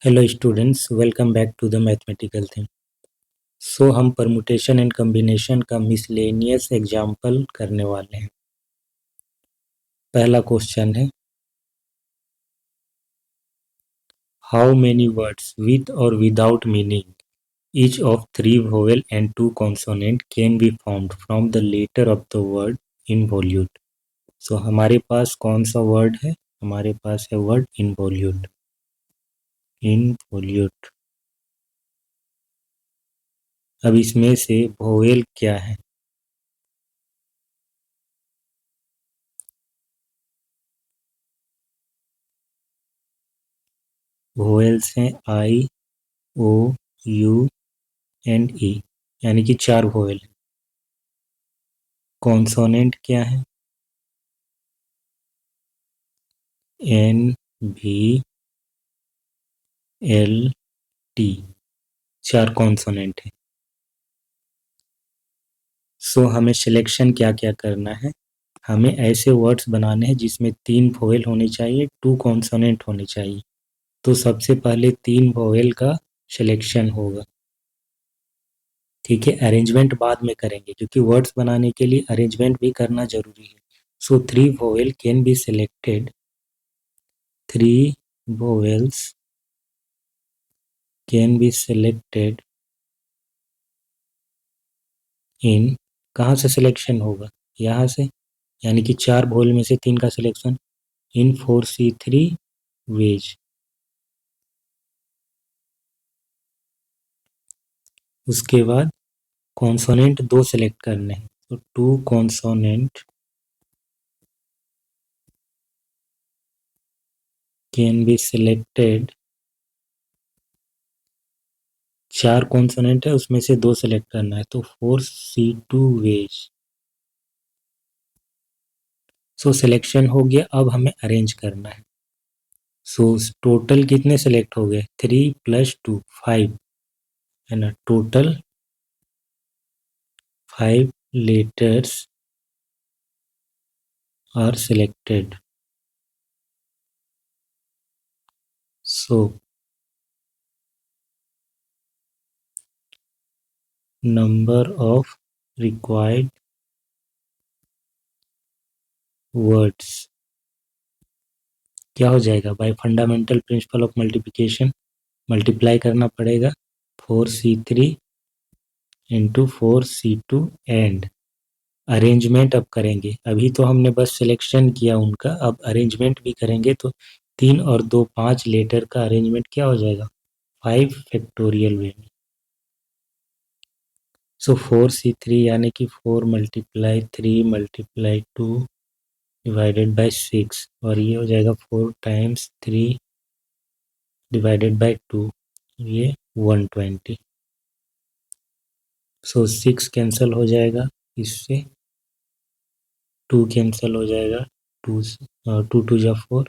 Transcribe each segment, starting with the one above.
Hello students, welcome back to the mathematical thing. So हम permutation and combination का miscellaneous example करने वाले हैं। पहला क्वेश्चन है, how many words with or without meaning each of 3 vowel and 2 consonant can be formed from the letter of the word involute. So हमारे पास कौन सा वर्ड है? हमारे पास है वर्ड इनवोल्यूट। इनवोल्यूट। अब इसमें से वोवेल क्या है? वोवेल्स हैं आई, ओ, यू एंड ई, यानी कि 4 वोवेल। कॉन्सोनेंट क्या है? एन, भी, एल, टी, 4 कॉन्सोनेंट है। सो हमें सिलेक्शन क्या क्या करना है? हमें ऐसे वर्ड्स बनाने हैं जिसमें 3 वोवेल होने चाहिए, 2 कॉन्सोनेंट होने चाहिए। तो सबसे पहले 3 वोवेल का सिलेक्शन होगा। ठीक है, अरेंजमेंट बाद में करेंगे क्योंकि वर्ड्स बनाने के लिए अरेंजमेंट भी करना जरूरी है। सो 3 vowel can be selected. 3 vowels can be selected in, कहाँ से सिलेक्शन होगा? यहाँ से, यानी कि 4 वोवेल में से 3 का सिलेक्शन इन 4C3 वेज। उसके बाद कॉन्सोनेंट 2 सेलेक्ट करने हैं, तो 2 consonant can be selected. 4 consonant है, उसमें से 2 सेलेक्ट करना है, तो 4C2 वेज। सो सिलेक्शन हो गया, अब हमें अरेंज करना है। सो टोटल कितने सेलेक्ट हो गए? 3 + 2 5 है ना। Total 5 letters are selected. So number of required words क्या हो जाएगा? Bye fundamental principle of multiplication multiply करना पड़ेगा 4C3 into 4C2 and arrangement अब करेंगे। अभी तो हमने बस सिलेक्शन किया उनका, अब अरेंजमेंट भी करेंगे। तो 3 और 2 5 लेटर का अरेंजमेंट क्या हो जाएगा? 5 फैक्टोरियल वे में। सो 4C3 यानी कि 4 × 3 × 2 डिवाइडेड बाय 6, और ये हो जाएगा 4 × 3 डिवाइडेड बाय 2, ये 120। सो 6 कैंसिल हो जाएगा, इससे 2 कैंसिल हो जाएगा, 2 2 2 जा 4,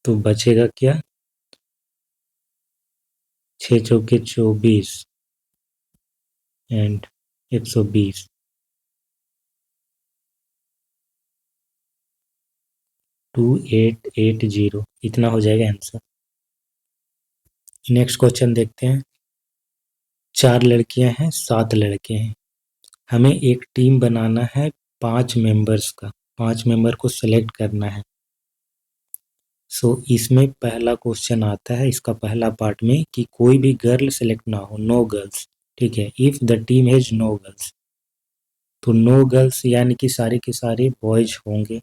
तो बचेगा क्या? 6 चौके 24 एंड 120। 2880, इतना हो जाएगा आंसर। नेक्स्ट क्वेश्चन देखते हैं। 4 लड़कियां हैं, 7 लड़के हैं। हमें एक टीम बनाना है 5 मेंबर्स का। 5 मेंबर को सेलेक्ट करना है। सो इसमें पहला क्वेश्चन आता है, इसका पहला पार्ट में, कि कोई भी गर्ल सेलेक्ट ना हो, नो गर्ल्स। ठीक है, if the team has no girls, तो नो गर्ल्स यानी कि सारे के सारे बॉयज होंगे।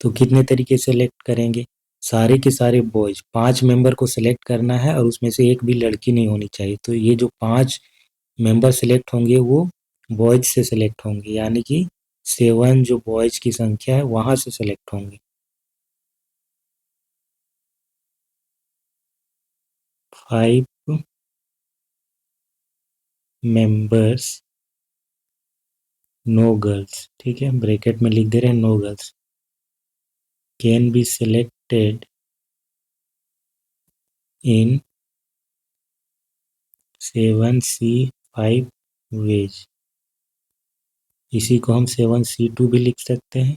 तो कितने तरीके से सेलेक्ट करेंगे? सारे के सारे बॉयज, 5 मेंबर को सिलेक्ट करना है और उसमें से एक भी लड़की नहीं होनी चाहिए। तो ये जो 5 मेंबर सिलेक्ट होंगे वो बॉयज से सिलेक्ट होंगे, यानी कि 7 जो बॉयज की संख्या है वहां से सिलेक्ट होंगे। 5 मेंबर्स, नो गर्ल्स। ठीक है, ब्रैकेट में लिख दे रहे हैं no girls, can be selected in 7C5 ways. इसी को हम 7C2 भी लिख सकते हैं।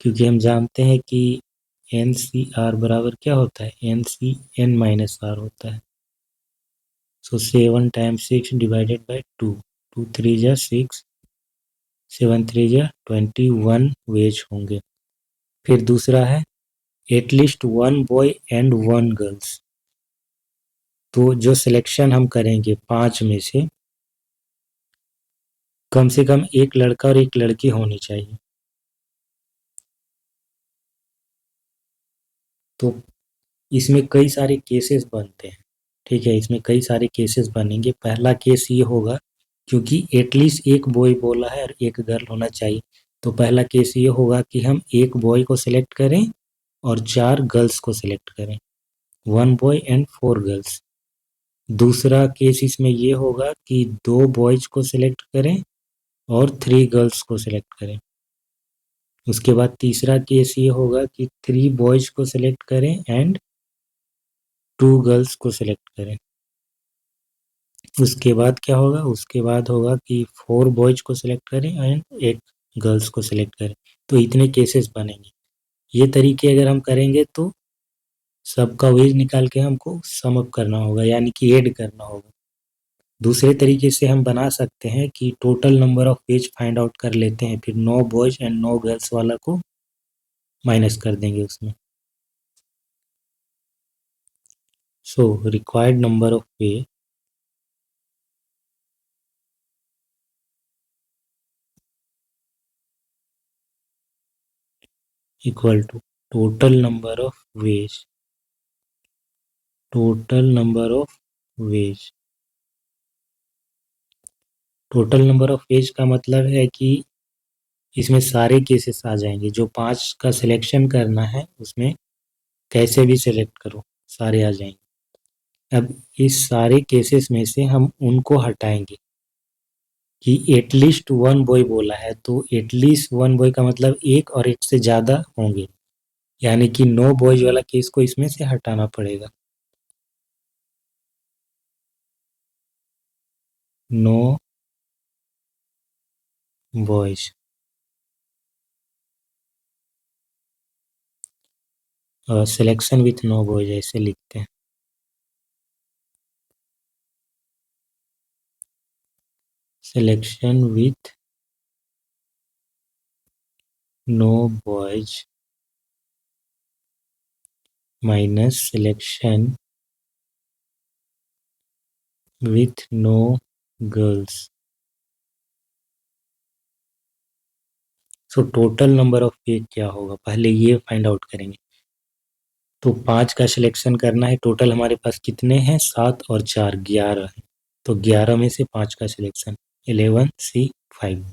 क्योंकि हम जानते हैं कि एन सी आर बराबर क्या होता है, N C N minus R होता है। सो 7 टाइम्स 6 डिवाइडेड बाई 2, 2 3 जा 6, 7 3 जा 21 वेज होंगे। फिर दूसरा है एटलीस्ट 1 बॉय एंड 1 गर्ल्स। तो जो सिलेक्शन हम करेंगे 5 में से कम से कम एक लड़का और एक लड़की होनी चाहिए। तो इसमें कई सारे केसेस बनते हैं, ठीक है, इसमें कई सारे केसेस बनेंगे। पहला केस ये होगा, क्योंकि एटलीस्ट एक बॉय बोला है और एक गर्ल होना चाहिए, तो पहला केस ये होगा कि हम एक बॉय को सिलेक्ट करें और 4 गर्ल्स को सिलेक्ट करें, 1 बॉय एंड 4 गर्ल्स। दूसरा केस इसमें ये होगा कि 2 बॉयज को सिलेक्ट करें और 3 गर्ल्स को सिलेक्ट करें। उसके बाद तीसरा केस ये होगा कि 3 बॉयज को सिलेक्ट करें एंड 2 गर्ल्स को सिलेक्ट करें। उसके बाद क्या होगा, उसके बाद होगा कि 4 बॉयज को सिलेक्ट करें एंड एक गर्ल्स को सिलेक्ट करें। तो इतने केसेस बनेंगे। ये तरीके अगर हम करेंगे तो सबका वेज निकाल के हमको सम अप करना होगा, यानी कि ऐड करना होगा। दूसरे तरीके से हम बना सकते हैं कि total number of veg find out कर लेते हैं, फिर 9 बॉयज एंड 9 गर्ल्स वाला को माइनस कर देंगे उसमें। सो required number of way equal to total number of ways, total number of ways। Total number of veg का मतलब है कि इसमें सारे केसेस आ जाएंगे। जो 5 का सिलेक्शन करना है उसमें कैसे भी सिलेक्ट करो सारे आ जाएंगे। अब इस सारे केसेस में से हम उनको हटाएंगे कि एटलीस्ट 1 बॉय बोला है, तो एटलीस्ट 1 बॉय का मतलब एक और एक से ज़्यादा होंगे, यानी कि 9 बॉयज वाला केस को इसमें से हटाना पड़ेगा। 9 बॉयज, सिलेक्शन विथ 9 बॉयज ऐसे लिखते हैं। Selection with 9 boys minus selection with 9 girls. So total number of पे क्या होगा, पहले ये फाइंड आउट करेंगे। तो 5 का सिलेक्शन करना है, टोटल हमारे पास कितने हैं, 7 और 4 11 है। तो 11 में से 5 का selection 11 C 5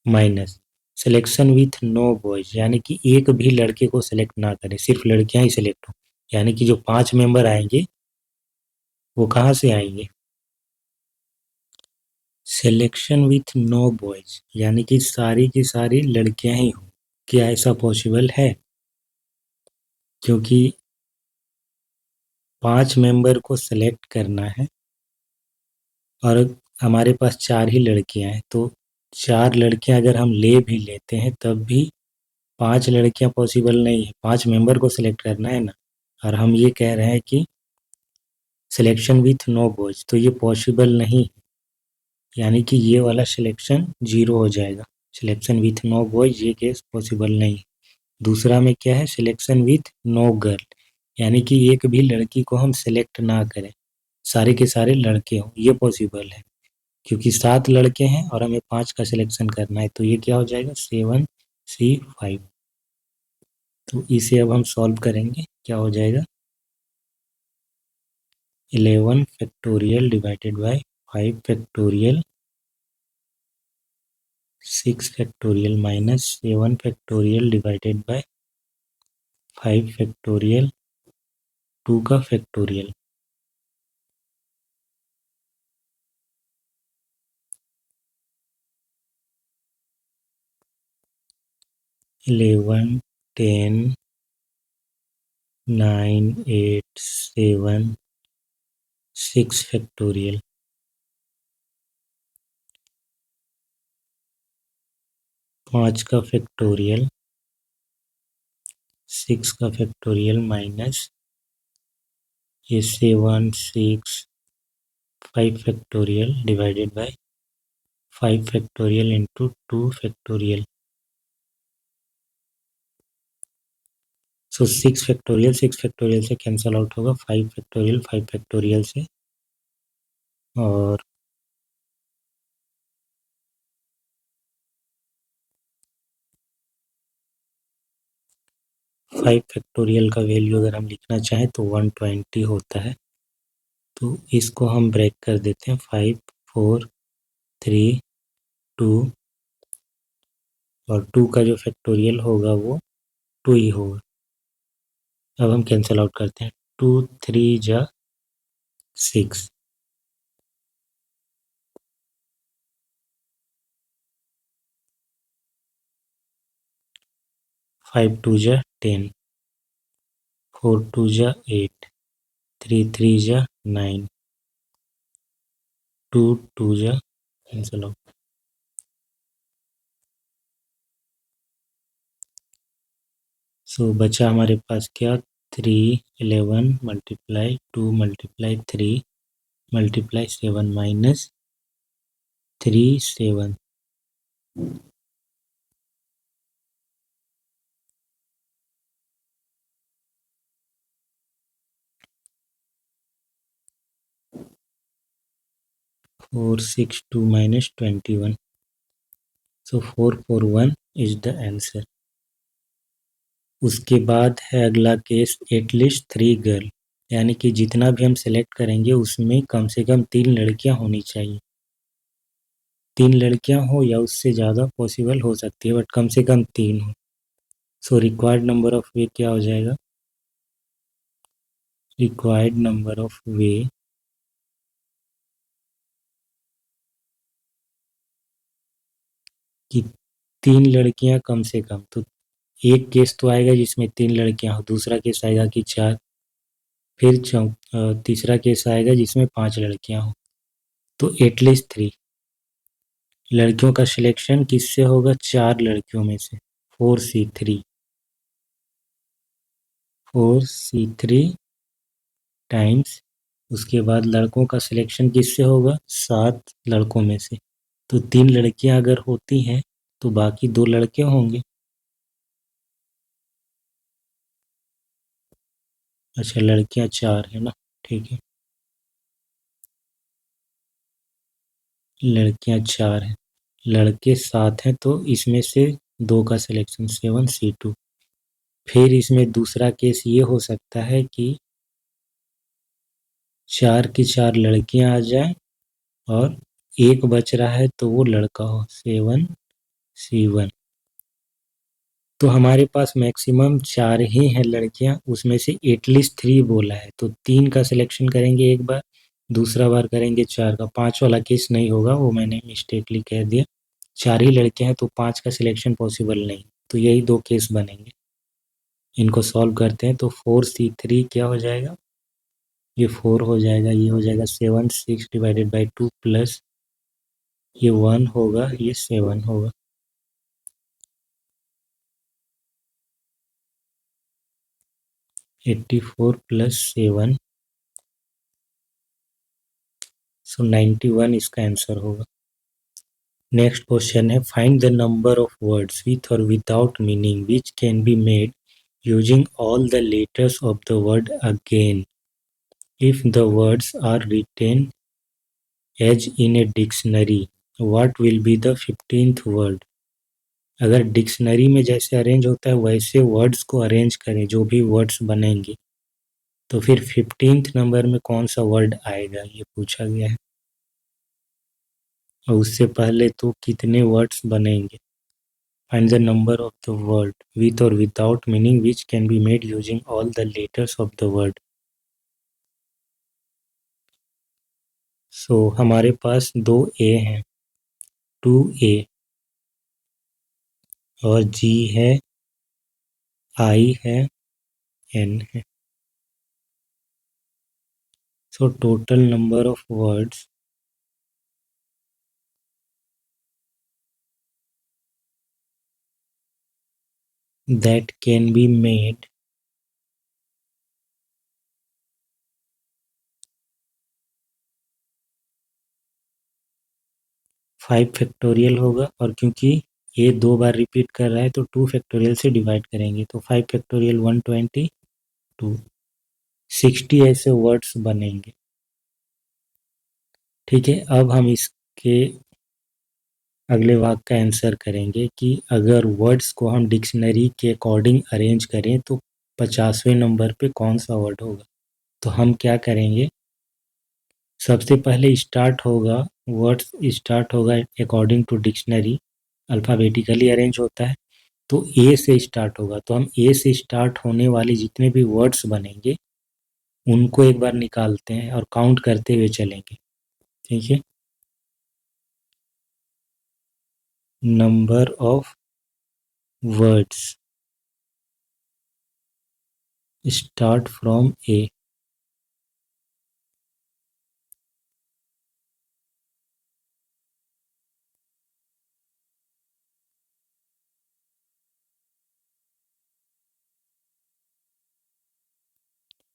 minus selection with 9 boys, यानी कि एक भी लड़के को सिलेक्ट ना करें, सिर्फ लड़कियां ही सिलेक्ट हो, यानी कि जो 5 मेंबर आएंगे वो कहाँ से आएंगे, सिलेक्शन विथ 9 बॉयज, यानी कि सारी की सारी लड़कियां ही हो। क्या ऐसा पॉसिबल है? क्योंकि 5 मेंबर को सिलेक्ट करना है और हमारे पास 4 ही लड़कियां हैं, तो 4 लड़कियां अगर हम ले भी लेते हैं तब भी 5 लड़कियां पॉसिबल नहीं है, 5 मेंबर को सिलेक्ट करना है ना। और हम ये कह रहे हैं कि सिलेक्शन विथ 9 बॉयज, तो ये पॉसिबल नहीं, यानी कि ये वाला सिलेक्शन जीरो हो जाएगा। सिलेक्शन विथ 9 बॉयज ये केस पॉसिबल नहीं। दूसरा में क्या है, सिलेक्शन विथ 9 गर्ल, यानी कि एक भी लड़की को हम सिलेक्ट ना करें, सारे के सारे लड़के हों, ये पॉसिबल है। क्योंकि 7 लड़के हैं और हमें 5 का सिलेक्शन करना है, तो ये क्या हो जाएगा 7 सी 5। तो इसे अब हम सॉल्व करेंगे, क्या हो जाएगा 11 factorial divided by 5 factorial 6 factorial minus 7 factorial divided by 5 factorial 2 का फैक्टोरियल। इलेवन 10 9 8 7 6 फैक्टोरियल 5 का फैक्टोरियल 6 का फैक्टोरियल माइनस ये 7 6 5 factorial divided by 5 factorial into 2 factorial. So 6 factorial से कैंसल आउट होगा, 5 फैक्टोरियल से, और 5 फैक्टोरियल का वैल्यू अगर हम लिखना चाहें तो 120 होता है। तो इसको हम ब्रेक कर देते हैं, 5 4 3 2, और 2 का जो फैक्टोरियल होगा वो 2 ही होगा। अब हम कैंसल आउट करते हैं, 2 3 जा 6, 5 2 जा 10, 4 2 जा 8, 3 3 जा 9, 2 2 जा कैंसल आउट। सो बचा हमारे पास क्या, 3 11 multiply 2 multiply 3 multiply 7 minus 3 7, four 6 2 minus 21। So 441 is the answer. उसके बाद है अगला केस, एटलीस्ट 3 गर्ल, यानी कि जितना भी हम सेलेक्ट करेंगे उसमें कम से कम 3 लड़कियां होनी चाहिए। 3 लड़कियां हो या उससे ज़्यादा पॉसिबल हो सकती है, बट कम से कम 3 हो। सो रिक्वायर्ड नंबर ऑफ वे क्या हो जाएगा, रिक्वायर्ड नंबर ऑफ वे कि 3 लड़कियां कम से कम, तो एक केस तो आएगा जिसमें 3 लड़कियां हो, दूसरा केस आएगा कि 4, फिर तीसरा केस आएगा जिसमें 5 लड़कियां हो। तो एटलीस्ट 3 लड़कियों का सिलेक्शन किससे होगा, 4 लड़कियों में से, 4C3, 4C3 टाइम्स, उसके बाद लड़कों का सिलेक्शन किससे होगा, 7 लड़कों में से। तो 3 लड़कियां अगर होती हैं तो बाकी 2 लड़के होंगे। अच्छा, लड़कियां 4 है ना, ठीक है, लड़कियां 4 हैं, लड़के 7 हैं, तो इसमें से 2 का सिलेक्शन 7C2। फिर इसमें दूसरा केस ये हो सकता है कि 4 की 4 लड़कियां आ जाएं और एक बच रहा है तो वो लड़का हो, 7C1। तो हमारे पास मैक्सिमम 4 ही हैं लड़कियां, उसमें से एटलीस्ट 3 बोला है, तो 3 का सिलेक्शन करेंगे एक बार, दूसरा बार करेंगे 4 का। 5 वाला केस नहीं होगा, वो मैंने मिस्टेकली कह दिया। 4 ही लड़कियां हैं तो 5 का सिलेक्शन पॉसिबल नहीं, तो यही 2 केस बनेंगे। इनको सॉल्व करते हैं तो 4C3 क्या हो जाएगा, ये 4 हो जाएगा, ये हो जाएगा 7 6 डिवाइडेड बाई 2 प्लस ये 1 होगा, ये 7 होगा। एट्टी 4 प्लस 7, सो 91 इसका आंसर होगा। नेक्स्ट क्वेश्चन है, find the number of words with or without meaning which can be made using all the letters of the word again if the words are written as in a dictionary, what will be the 15th word? अगर dictionary में जैसे arrange होता है वैसे words को arrange करें, जो भी वर्ड्स बनेंगे, तो फिर 15th नंबर में कौन सा वर्ड आएगा, ये पूछा गया है। और उससे पहले तो कितने वर्ड्स बनेंगे। Find the number of the word with or without meaning which can be made using all the letters of the word. So हमारे पास 2 ए हैं, 2A, और G है, I है, N है। So total number of words that can be made five factorial होगा, और क्योंकि ये 2 बार रिपीट कर रहा है तो 2 फैक्टोरियल से डिवाइड करेंगे, तो 5 फैक्टोरियल 122, 60 ऐसे वर्ड्स बनेंगे। ठीक है, अब हम इसके अगले भाग का आंसर करेंगे कि अगर वर्ड्स को हम डिक्शनरी के अकॉर्डिंग अरेंज करें तो 50वें नंबर पे कौन सा वर्ड होगा। तो हम क्या करेंगे, सबसे पहले वर्ड्स स्टार्ट होगा according to dictionary, alphabetically arrange होता है, तो ए से स्टार्ट होगा। तो हम ए से स्टार्ट होने वाले जितने भी वर्ड्स बनेंगे उनको एक बार निकालते हैं और काउंट करते हुए चलेंगे। ठीक है, number of words start from A.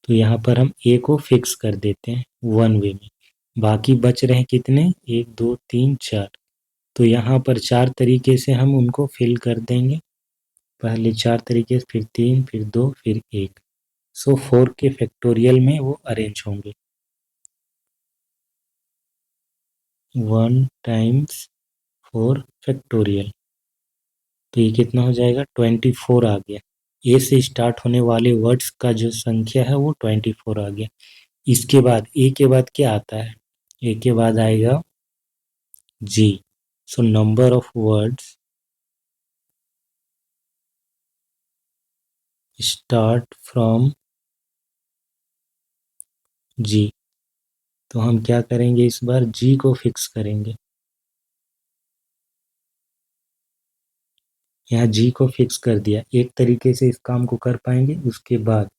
तो यहाँ पर हम ए को फिक्स कर देते हैं 1 वे में। बाकी बच रहे हैं कितने, 1 2 3 4। तो यहाँ पर 4 तरीके से हम उनको फिल कर देंगे। पहले 4 तरीके से, फिर 3, फिर 2, फिर 1। सो 4 के फैक्टोरियल में वो अरेंज होंगे। 1 टाइम्स 4 फैक्टोरियल, तो ये कितना हो जाएगा, 24 आ गया। ए से स्टार्ट होने वाले वर्ड्स का जो संख्या है वो 24 आ गया। इसके बाद ए के बाद क्या आता है, ए के बाद आएगा G. So number of words start from G. तो हम क्या करेंगे, इस बार जी को फिक्स करेंगे। यहाँ जी को फिक्स कर दिया, एक तरीके से इस काम को कर पाएंगे। उसके बाद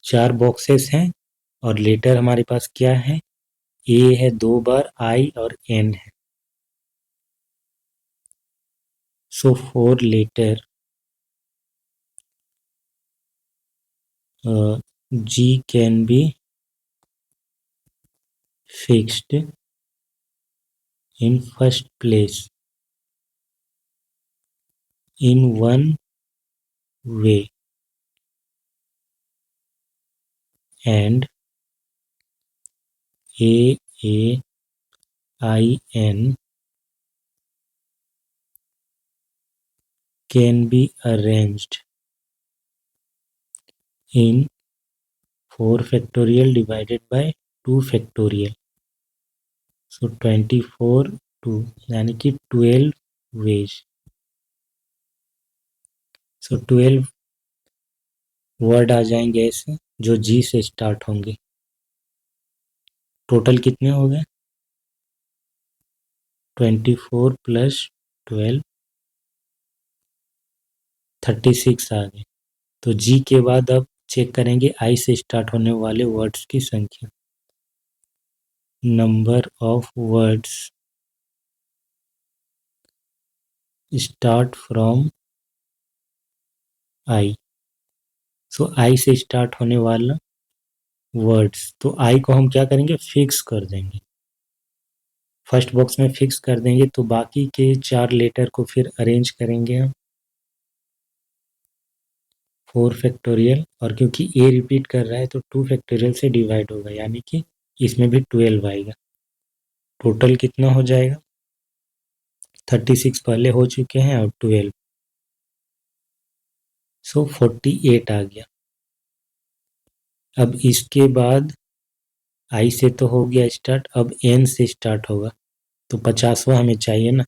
4 बॉक्सेस हैं और लेटर हमारे पास क्या है, ए है 2 बार, आई और एन है। So 4 letter G can be fixed in first place in one way, and AAIN can be arranged in 4 factorial divided by 2 factorial. So 24 2 यानी कि 12 ways. So 12 वर्ड आ जाएंगे ऐसे जो जी से स्टार्ट होंगे। टोटल कितने हो गए, 24 प्लस 12, 36 आ गए। तो जी के बाद अब चेक करेंगे आई से स्टार्ट होने वाले वर्ड्स की संख्या। Number of words start from I. So I से स्टार्ट होने वाला वर्ड्स, तो आई को हम क्या करेंगे, फिक्स कर देंगे। फर्स्ट बॉक्स में फिक्स कर देंगे, तो बाकी के 4 लेटर को फिर अरेंज करेंगे हम 4 फैक्टोरियल, और क्योंकि ए रिपीट कर रहा है तो 2 फैक्टोरियल से डिवाइड होगा, यानी कि इसमें भी 12 आएगा। टोटल कितना हो जाएगा, 36 पहले हो चुके हैं और 12, सो 48 आ गया। अब इसके बाद आई से तो हो गया स्टार्ट, अब एन से स्टार्ट होगा, तो 50वां हमें चाहिए ना।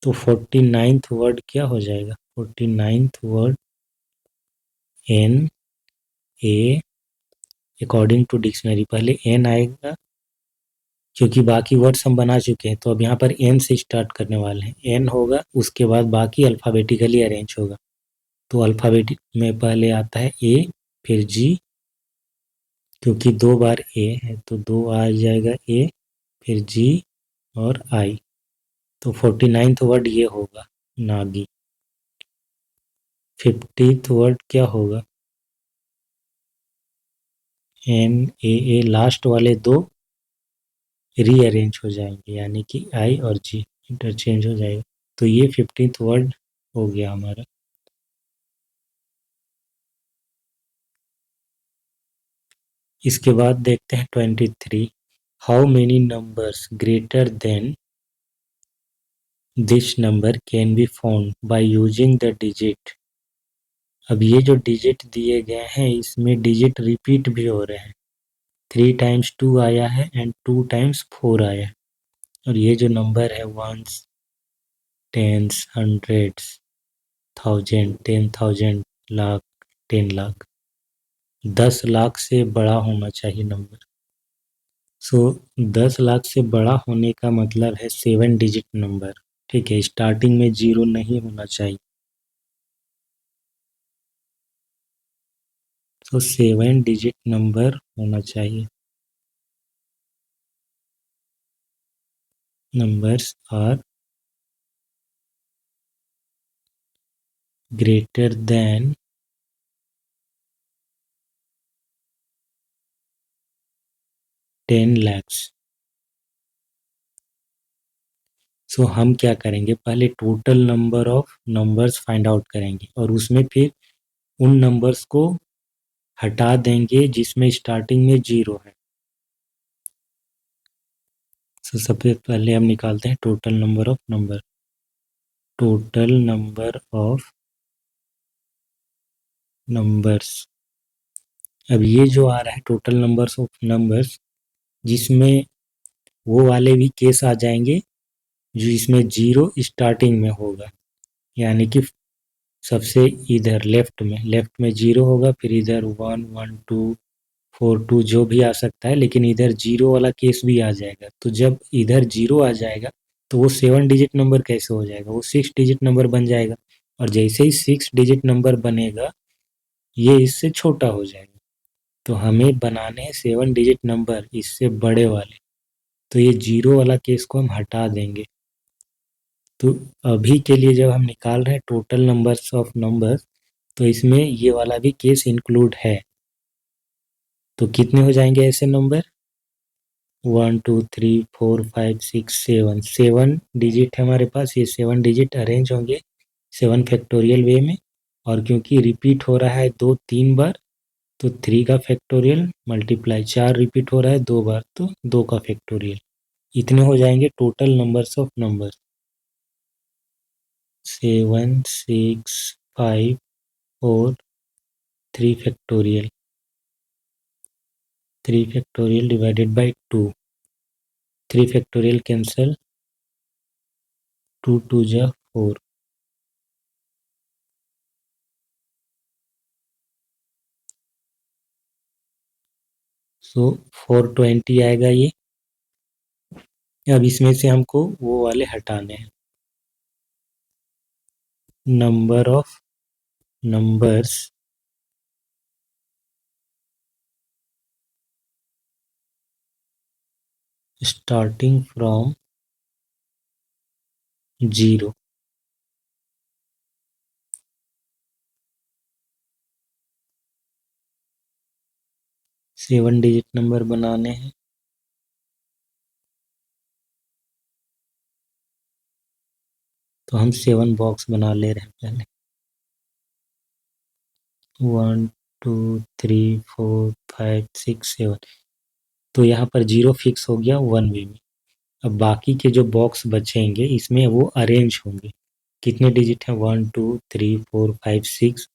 तो 49th वर्ड क्या हो जाएगा, 49th word N A according to dictionary. पहले एन आएगा क्योंकि बाकी वर्ड्स हम बना चुके हैं, तो अब यहाँ पर एन से स्टार्ट करने वाले हैं। एन होगा, उसके बाद बाकी अल्फ़ाबेटिकली अरेंज होगा। तो अल्फ़ाबेटिक में पहले आता है ए, फिर जी, क्योंकि 2 बार ए है तो 2 आ जाएगा ए, फिर जी और आई। तो 49th वर्ड ये होगा, नागी। 15th वर्ड क्या होगा? NAA, लास्ट वाले दो रीअरेंज हो जाएंगे, यानी कि I और G इंटरचेंज हो जाएगा। तो ये 15th वर्ड हो गया हमारा। इसके बाद देखते हैं 23। How many numbers greater than this number can be found by using the digit. अब ये जो डिजिट दिए गए हैं इसमें डिजिट रिपीट भी हो रहे हैं। 3 टाइम्स 2 आया है एंड 2 टाइम्स 4 आया है। और ये जो नंबर है ones, tens, hundreds, thousand, 10,000, lakh, 10 lakh, 10 lakh से बड़ा होना चाहिए नंबर। सो 10 लाख से बड़ा होने का मतलब है 7 डिजिट नंबर। ठीक है, स्टार्टिंग में 0 नहीं होना चाहिए। तो 7 डिजिट नंबर होना चाहिए। Numbers are greater than 10 lakhs। So हम क्या करेंगे, पहले total number of numbers find out करेंगे और उसमें फिर उन नंबर्स को हटा देंगे जिसमें स्टार्टिंग में 0 है। सो सबसे पहले हम निकालते हैं total number of number. Total number of numbers. अब ये जो आ रहा है टोटल नंबर्स ऑफ नंबर्स, जिसमें वो वाले भी केस आ जाएंगे जो इसमें 0 स्टार्टिंग में होगा, यानी कि सबसे इधर लेफ्ट में 0 होगा, फिर इधर 1 1 2 4 2 जो भी आ सकता है, लेकिन इधर 0 वाला केस भी आ जाएगा। तो जब इधर 0 आ जाएगा तो वो 7 डिजिट नंबर कैसे हो जाएगा, वो 6 डिजिट नंबर बन जाएगा। और जैसे ही 6 डिजिट नंबर बनेगा ये इससे छोटा हो जाएगा। तो हमें बनाने हैं 7 डिजिट नंबर इससे बड़े वाले। तो ये 0 वाला केस को हम हटा देंगे। तो अभी के लिए जब हम निकाल रहे हैं टोटल नंबर्स ऑफ नंबर्स, तो इसमें ये वाला भी केस इंक्लूड है। तो कितने हो जाएंगे ऐसे नंबर? 1 2 3 4 5 6 7। 7 डिजिट है हमारे पास, ये 7 डिजिट अरेंज होंगे 7 फैक्टोरियल वे में। और क्योंकि रिपीट हो रहा है 2 3 बार, तो 3 का फैक्टोरियल मल्टीप्लाई 4 रिपीट हो रहा है 2 बार, तो 2 का फैक्टोरियल। इतने हो जाएंगे total numbers of number. 7 6 5 4 3 factorial. 3 factorial divided by 2। 3 factorial cancel, 2 2 जा 4। सो 420 आएगा ये। अब इसमें से हमको वो वाले हटाने हैं। Number of numbers starting from 0। 7 digit number बनाने हैं। तो हम 7 बॉक्स बना ले रहे हैं पहले। 1 2 3 4 5 6 7। तो यहाँ पर 0 फिक्स हो गया 1 वे में। अब बाकी के जो बॉक्स बचेंगे इसमें वो अरेंज होंगे। कितने डिजिट हैं? 1 2 3 4 5 6।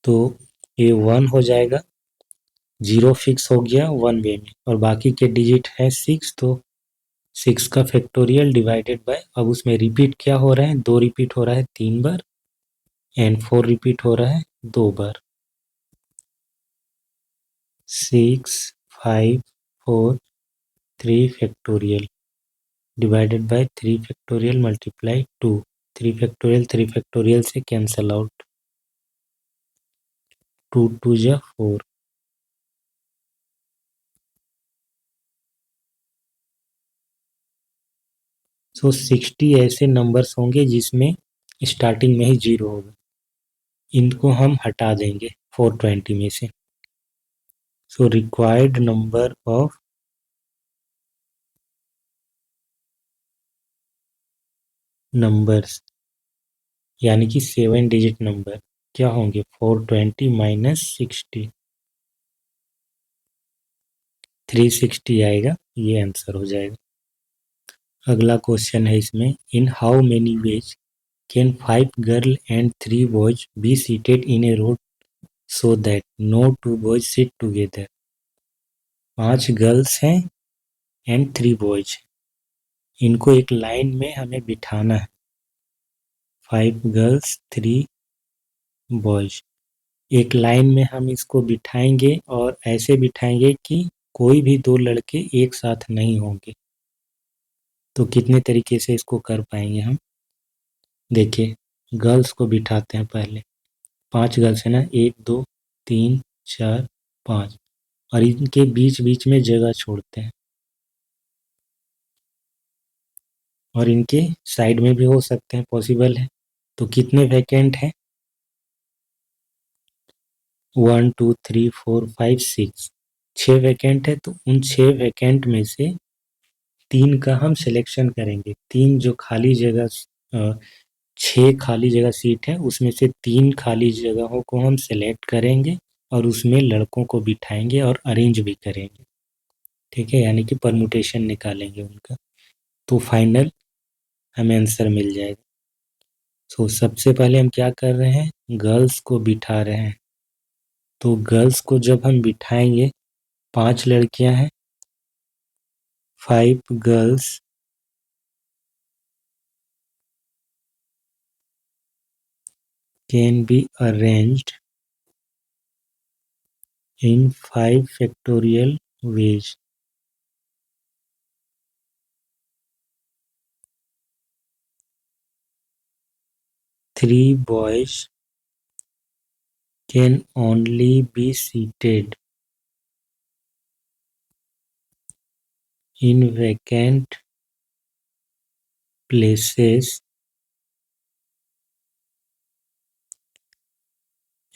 तो ये 1 हो जाएगा, 0 फिक्स हो गया 1 वे में, और बाकी के डिजिट है 6। तो 6 का फैक्टोरियल डिवाइडेड बाय, अब उसमें रिपीट क्या हो रहा है? 2 रिपीट हो रहा है 3 बार, एंड 4 रिपीट हो रहा है 2 बार। 6 5 4 3 factorial divided by 3 factorial multiply 2। 3 factorial से कैंसल आउट, 2 2 जा 4। सो 60 ऐसे नंबर्स होंगे जिसमें स्टार्टिंग में ही 0 होगा। इनको हम हटा देंगे 420 में से। सो रिक्वायर्ड नंबर ऑफ नंबर्स यानी कि 7 डिजिट नंबर क्या होंगे, 420 माइनस 60, 360 आएगा, ये आंसर हो जाएगा। अगला क्वेश्चन है इसमें, in how many ways can 5 girl and 3 boys be seated in a row so that no 2 boys sit together. 5 girls हैं एंड 3 बॉयज, इनको एक लाइन में हमें बिठाना है। 5 गर्ल्स 3 बॉयज, एक लाइन में हम इसको बिठाएंगे और ऐसे बिठाएंगे कि कोई भी दो लड़के एक साथ नहीं होंगे। तो कितने तरीके से इसको कर पाएंगे हम, देखिए गर्ल्स को बिठाते हैं पहले, 5 गर्ल्स है ना, 1 2 3 4 5, और इनके बीच बीच में जगह छोड़ते हैं, और इनके साइड में भी हो सकते हैं, पॉसिबल है। तो कितने वैकेंट हैं, 1 2 3 4 5 6, 6 वैकेंट है। तो उन 6 वैकेंट में से 3 का हम सिलेक्शन करेंगे। 3 जो खाली जगह, 6 खाली जगह सीट है उसमें से 3 खाली जगहों को हम सेलेक्ट करेंगे और उसमें लड़कों को बिठाएंगे और अरेंज भी करेंगे। ठीक है, यानी कि परमुटेशन निकालेंगे उनका, तो फाइनल हमें आंसर मिल जाएगा। तो सबसे पहले हम क्या कर रहे हैं, गर्ल्स को बिठा रहे हैं। तो गर्ल्स को जब हम बिठाएंगे, 5 लड़कियां हैं, 5 girls can be arranged in 5 factorial veg. 3 boys can only be seated in vacant places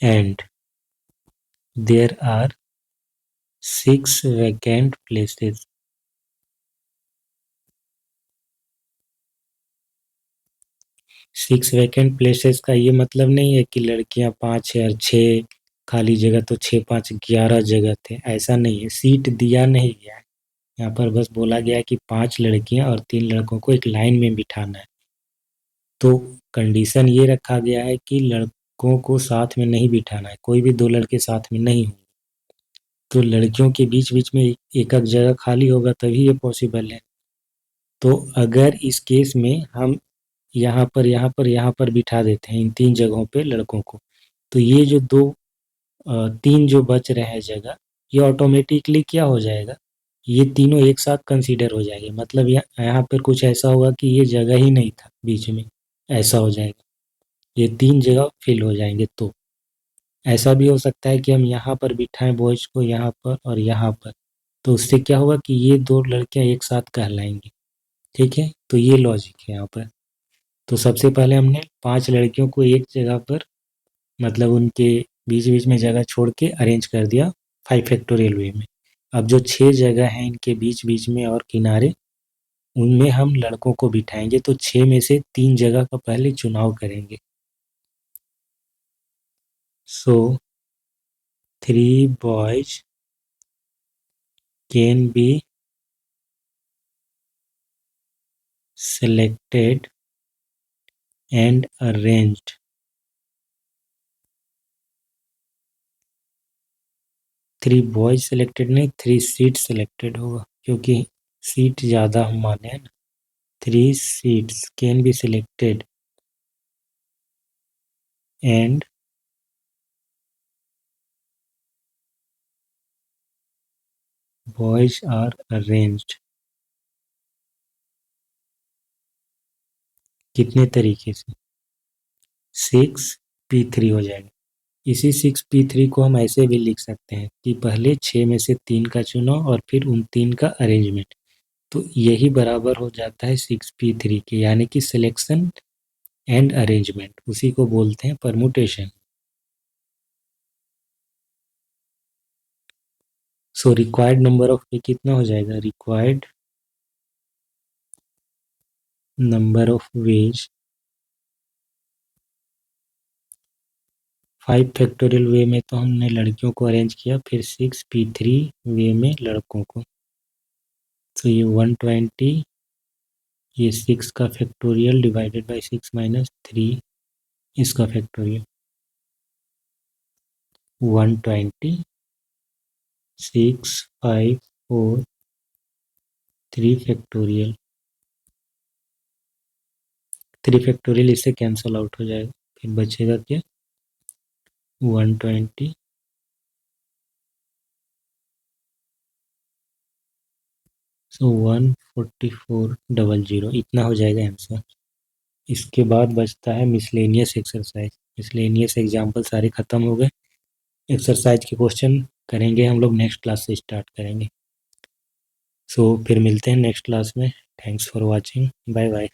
and there are 6 vacant places. 6 vacant places का ये मतलब नहीं है कि लड़कियां 5 है और 6 खाली जगह, तो 6 5 11 जगह थे, ऐसा नहीं है, सीट दिया नहीं गया है। यहाँ पर बस बोला गया है कि 5 लड़कियां और 3 लड़कों को एक लाइन में बिठाना है। तो कंडीशन ये रखा गया है कि लड़कों को साथ में नहीं बिठाना है, कोई भी 2 लड़के साथ में नहीं होंगे। तो लड़कियों के बीच बीच में एक एक जगह खाली होगा तभी ये पॉसिबल है। तो अगर इस केस में हम यहाँ पर बिठा देते हैं इन 3 जगहों पे लड़कों को, तो ये जो 3 जो बच रहे हैं जगह, ये ऑटोमेटिकली क्या हो जाएगा, ये तीनों एक साथ कंसीडर हो जाएंगे। मतलब यहाँ पर कुछ ऐसा होगा कि ये जगह ही नहीं था बीच में, ऐसा हो जाएगा, ये 3 जगह फिल हो जाएंगे। तो ऐसा भी हो सकता है कि हम यहाँ पर बिठाएं बॉयज को, यहाँ पर और यहाँ पर, तो उससे क्या होगा कि ये 2 लड़कियां एक साथ कहलाएंगी। ठीक है, तो ये लॉजिक है यहाँ पर। तो सबसे पहले हमने 5 लड़कियों को एक जगह पर, मतलब उनके बीच बीच में जगह छोड़ के अरेंज कर दिया 5 फैक्टोरियल वे में। अब जो 6 जगह हैं इनके बीच बीच में और किनारे, उनमें हम लड़कों को बिठाएंगे। तो 6 में से 3 जगह का पहले चुनाव करेंगे। सो 3 boys can be selected and arranged three boys selected नहीं, 3 सीट सेलेक्टेड होगा, क्योंकि सीट ज़्यादा हम माने हैं ना। 3 seats can be selected and boys are arranged। कितने तरीके से, 6p3 हो जाएगा। इसी 6p3 को हम ऐसे भी लिख सकते हैं कि पहले 6 में से 3 का चुनाव और फिर उन 3 का अरेंजमेंट, तो यही बराबर हो जाता है 6p3 के, यानी कि सिलेक्शन एंड अरेंजमेंट, उसी को बोलते हैं permutation. So required number of way कितना हो जाएगा, required number of ways 5 factorial way में तो हमने लड़कियों को अरेंज किया, फिर 6p3 वे में लड़कों को। तो ये 120, ये 6 का फैक्टोरियल डिवाइडेड बाई 6 माइनस 3 इसका फैक्टोरियल, 120 6 5 4 3 फैक्टोरियल, 3 फैक्टोरियल इससे कैंसल आउट हो जाएगा, फिर बचेगा क्या 120 सो 14400 इतना हो जाएगा आंसर। इसके बाद बचता है मिसलेनियस एक्सरसाइज। मिसलेनियस एग्जाम्पल सारे खत्म हो गए, एक्सरसाइज के क्वेश्चन करेंगे हम लोग नेक्स्ट क्लास से स्टार्ट करेंगे। सो फिर मिलते हैं नेक्स्ट क्लास में। Thanks for watching, bye bye.